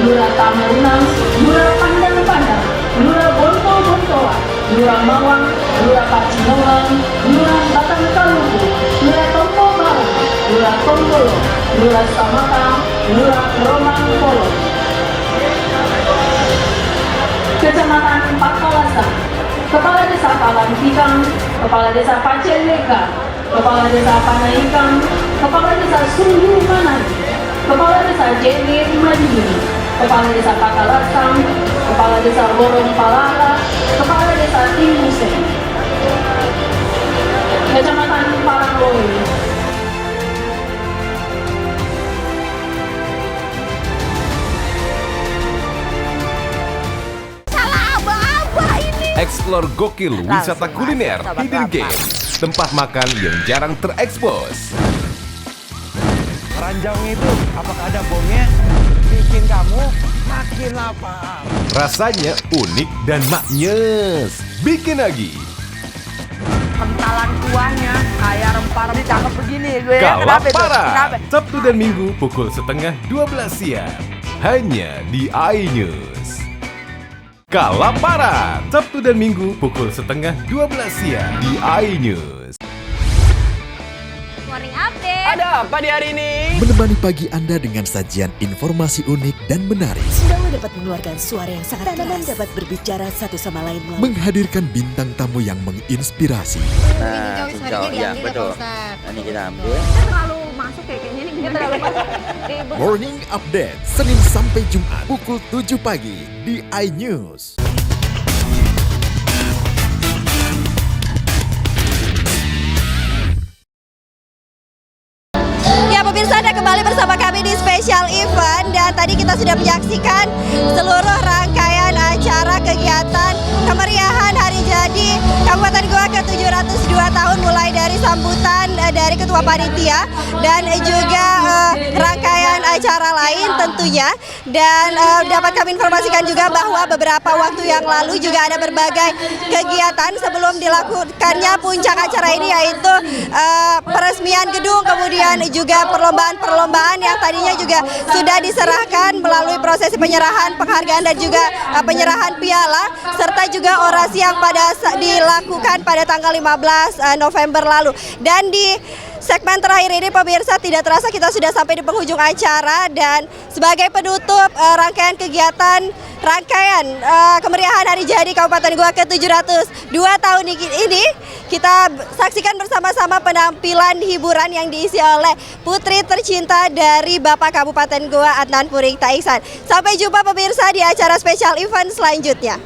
Lurah Tamarunang, Lurah Pandang-Pandang, Lurah Bonto-Bontoa, Lurah Mawang, Lurah Pacinongang, Lurah Batang Kaluku, Lurah Tompo Barang, Lurah Tonggolo, Lurah Samata, Lurah Romang Polo. Kecamatan Pakalasa, Kepala Desa Palantikang, Kepala Desa Paceleka, Kepala Desa Panaikang, Kepala Desa Sungguh Manan, Kepala Desa Jene Madini, Kepala Desa Pakalasang, Kepala Desa Borong Palala, Kepala Desa Timuseng. Kecamatan Parangloe, Explore gokil wisata kuliner Hidden Game, tempat makan yang jarang terekspos. Ranjangnya itu apakah ada bomnya? Bikin kamu makin lapar. Rasanya unik dan maknyes. Bikin lagi. Kentalan kuahnya kayak rempah-rempah cakep begini gue. Kalaparan, Sabtu dan Minggu pukul 11:30 siang. Hanya di iNews. Kalaparan, Sabtu dan Minggu pukul 11:30 siang di iNews. Morning update. Ada apa di hari ini? Menemani pagi Anda dengan sajian informasi unik dan menarik. Sudah dapat mengeluarkan suara yang sangat keras. Dapat berbicara satu sama lain. Menghadirkan bintang tamu yang menginspirasi. Nah, hijau, ya betul. Ini kita ambil. Terlalu masuk kayaknya ini. Morning Update Senin sampai Jumat pukul 7 pagi di iNews. Ya pemirsa, Anda kembali bersama kami di special event dan tadi kita sudah menyaksikan seluruh rangkaian acara kegiatan kemeriahan hari jadi Kabupaten Goa ke-702 tahun, mulai dari sambutan dari Ketua Panitia dan juga rangkaian acara lain tentunya. Dan dapat kami informasikan juga bahwa beberapa waktu yang lalu juga ada berbagai kegiatan sebelum dilakukannya puncak acara ini, yaitu peresmian gedung, kemudian juga perlombaan-perlombaan yang tadinya juga sudah diserahkan melalui prosesi penyerahan penghargaan dan juga penyerahan piala, serta juga orasi yang dilakukan pada tanggal 15 November lalu. Dan di segmen terakhir ini pemirsa, tidak terasa kita sudah sampai di penghujung acara, dan sebagai penutup rangkaian kegiatan kemeriahan hari jadi Kabupaten Goa ke-702 tahun ini, kita saksikan bersama-sama penampilan hiburan yang diisi oleh putri tercinta dari Bapak Kabupaten Goa, Adnan Purita Ihsan. Sampai jumpa pemirsa di acara special event selanjutnya.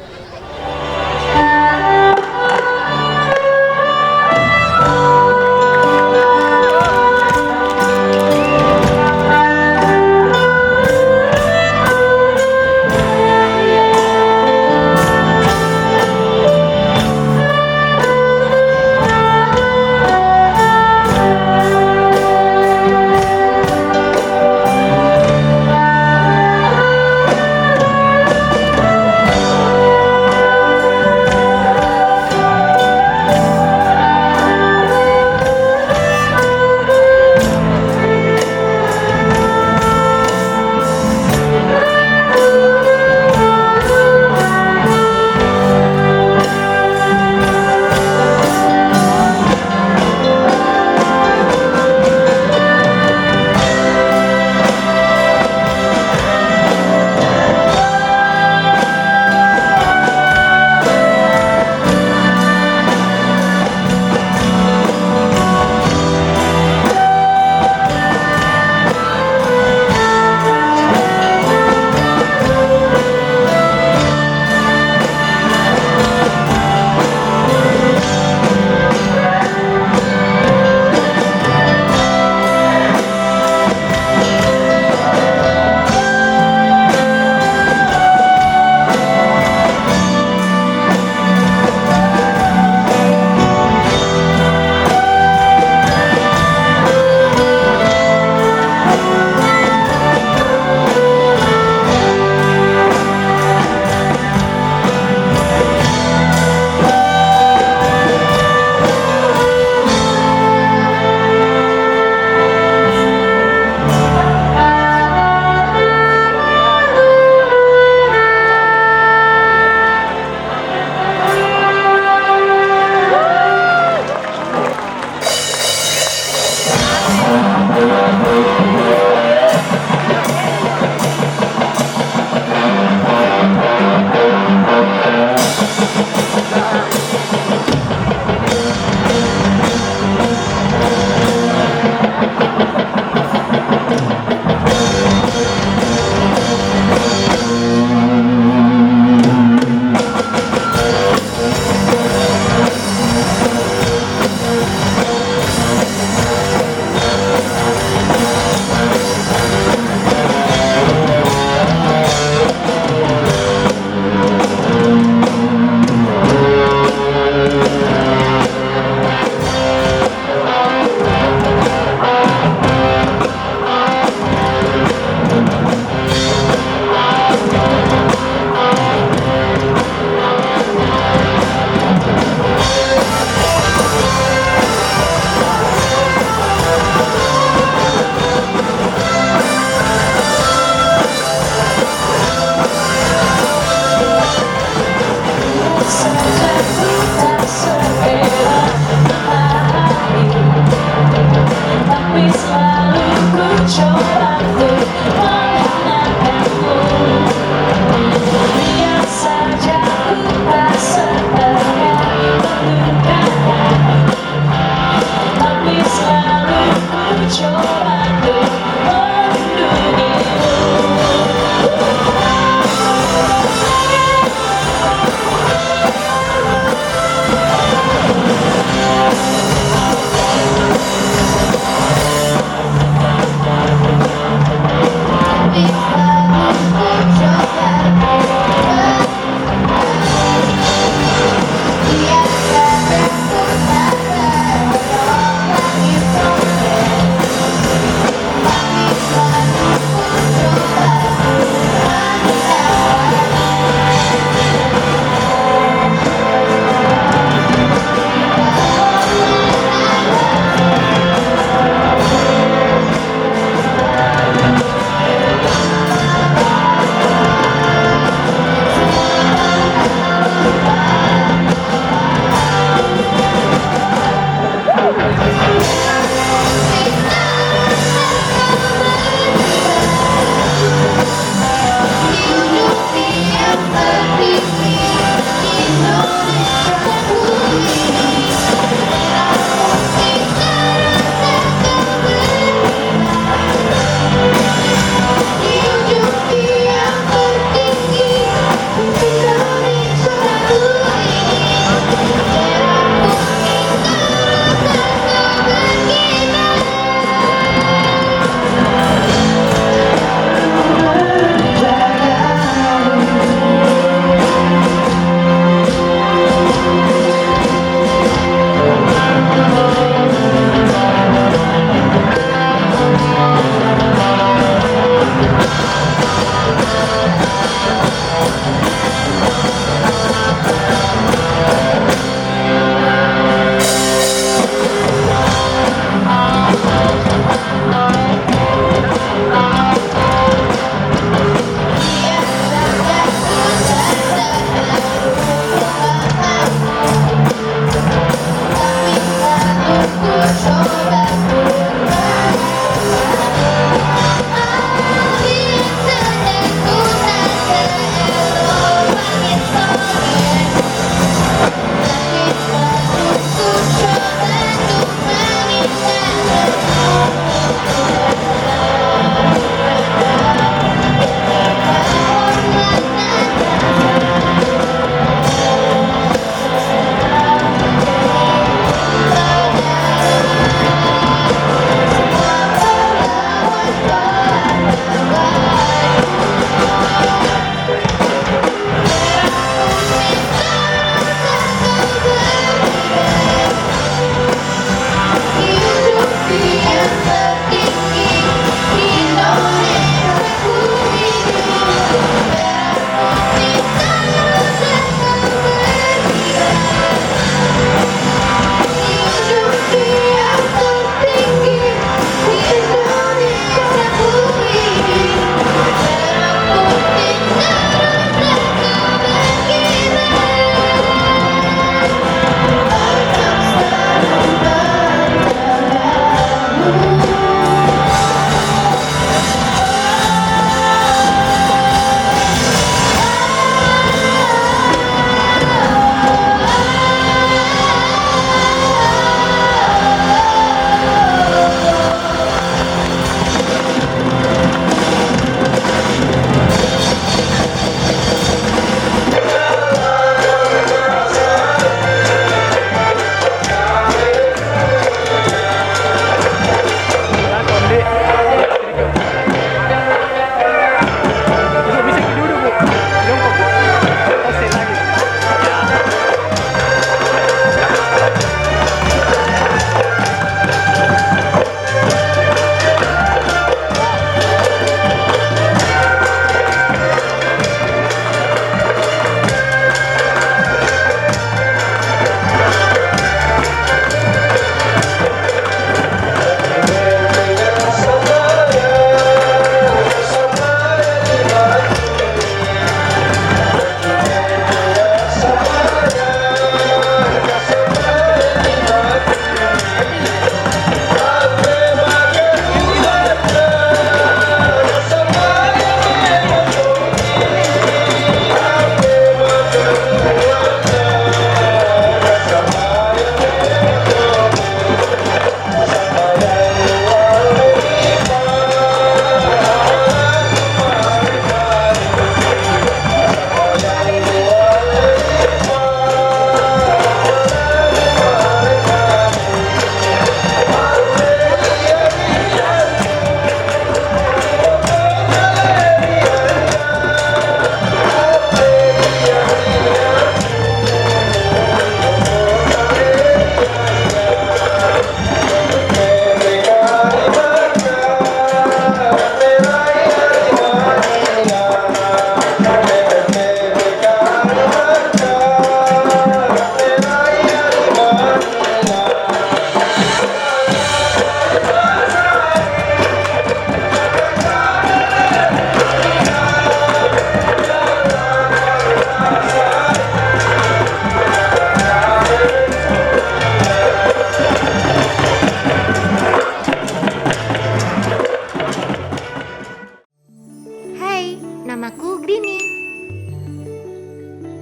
Namaku Grini.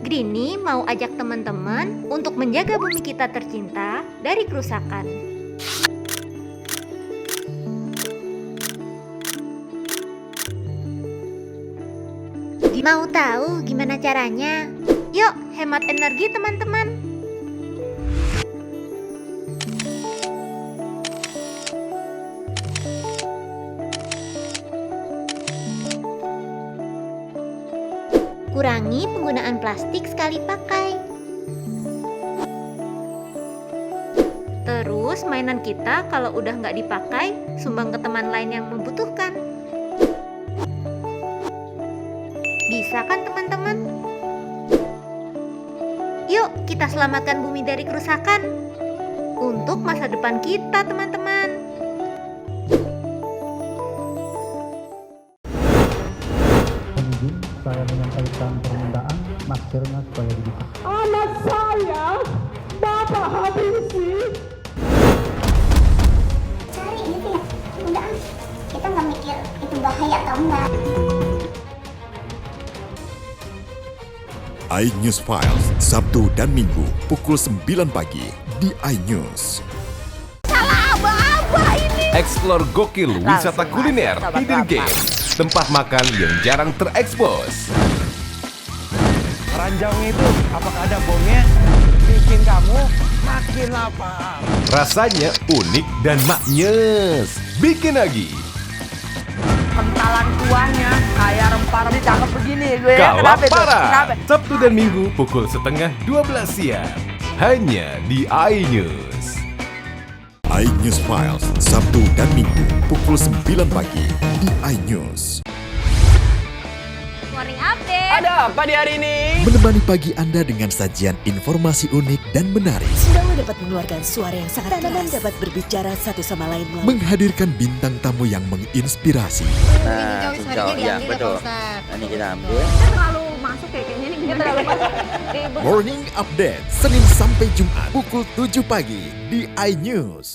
Grini mau ajak teman-teman untuk menjaga bumi kita tercinta dari kerusakan. Mau tahu gimana caranya? Yuk, hemat energi teman-teman. Kurangi penggunaan plastik sekali pakai. Terus mainan kita kalau udah nggak dipakai, sumbang ke teman lain yang membutuhkan. Bisa kan teman-teman? Yuk kita selamatkan bumi dari kerusakan untuk masa depan kita teman-teman. Izin saya menyampaikan permintaan maskernya supaya dibuka. Anak saya, Bapak habisi. Cari gitu ya. Udah, kita nggak mikir itu bahaya atau enggak. iNews Files, Sabtu dan Minggu pukul 9 pagi di iNews. Salah abah ini. Explore gokil wisata kuliner, hidden game, tempat makan yang jarang terekspos. Ranjangnya itu apakah ada bomnya? Bikin kamu makin lapar. Rasanya unik dan maknyes. Bikin lagi. Kentalan kuahnya kayak rempah-rempah ditangkap begini gue. Kalaparan, Sabtu dan Minggu pukul 11:30 siang. Hanya di iNews. iNews Files, Sabtu dan Minggu pukul 9 pagi di iNews. Morning update. Ada apa di hari ini? Menemani pagi Anda dengan sajian informasi unik dan menarik. Sundawa dapat mengeluarkan suara yang sangat keras dan dapat berbicara satu sama lain. Menghadirkan bintang tamu yang menginspirasi. Nah, cincau, ya betul. Ini kita ambil. Terlalu masuk kayaknya nih. Terlalu masuk. Morning Update, Senin sampai Jumat pukul 7 pagi di iNews.